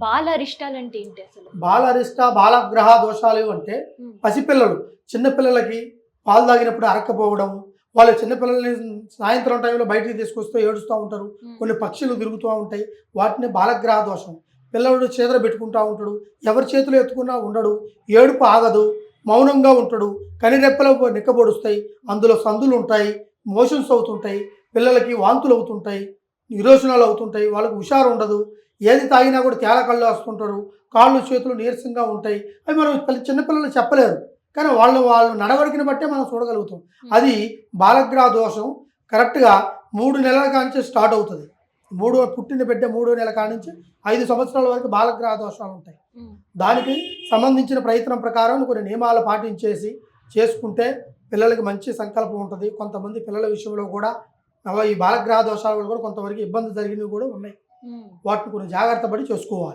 బాలరిష్టాలంటే ఏంటి అసలు? బాలరిష్ట బాలగ్రహ దోషాలు అంటే పసిపిల్లలు చిన్నపిల్లలకి పాలు తాగినప్పుడు అరక్కపోవడం, వాళ్ళు చిన్నపిల్లల్ని సాయంత్రం టైంలో బయటికి తీసుకొస్తూ ఏడుస్తూ ఉంటారు. కొన్ని పక్షులు తిరుగుతూ ఉంటాయి, వాటిని బాలగ్రహ దోషం. పిల్లడు చేతులు పెట్టుకుంటూ ఉంటాడు, ఎవరి చేతులు ఎత్తుకున్నా ఉండడు, ఏడుపు ఆగదు, మౌనంగా ఉంటాడు, కనిరెప్పలు నిక్కబొడుస్తాయి, అందులో సందులు ఉంటాయి, మోషన్స్ అవుతుంటాయి, పిల్లలకి వాంతులు అవుతుంటాయి, విరోచనాలు అవుతుంటాయి, వాళ్ళకి హుషారు ఉండదు, ఏది తాగినా కూడా తేల కళ్ళు వస్తుంటారు, కాళ్ళు చేతులు నీరసంగా ఉంటాయి. అవి మనం చిన్నపిల్లలు చెప్పలేరు, కానీ వాళ్ళు నడవడికని బట్టే మనం చూడగలుగుతాం. అది బాలగ్రహ దోషం. కరెక్ట్గా 3 నెలల కాంచి స్టార్ట్ అవుతుంది. పుట్టిన బిడ్డ 3వ నెల కానించి 5 సంవత్సరాల వరకు బాలగ్రహ దోషాలు ఉంటాయి. దానికి సంబంధించిన ప్రయత్నం ప్రకారం కొన్ని నియమాలు పాటించేసి చేసుకుంటే పిల్లలకి మంచి సంకల్పం ఉంటుంది. కొంతమంది పిల్లల విషయంలో కూడా ఈ బాలగ్రహ దోషాల వల్ల కూడా కొంతవరకు ఇబ్బంది జరిగినవి కూడా ఉన్నాయి. వాటిని కొన్ని జాగ్రత్త పడి చేసుకోవాలి.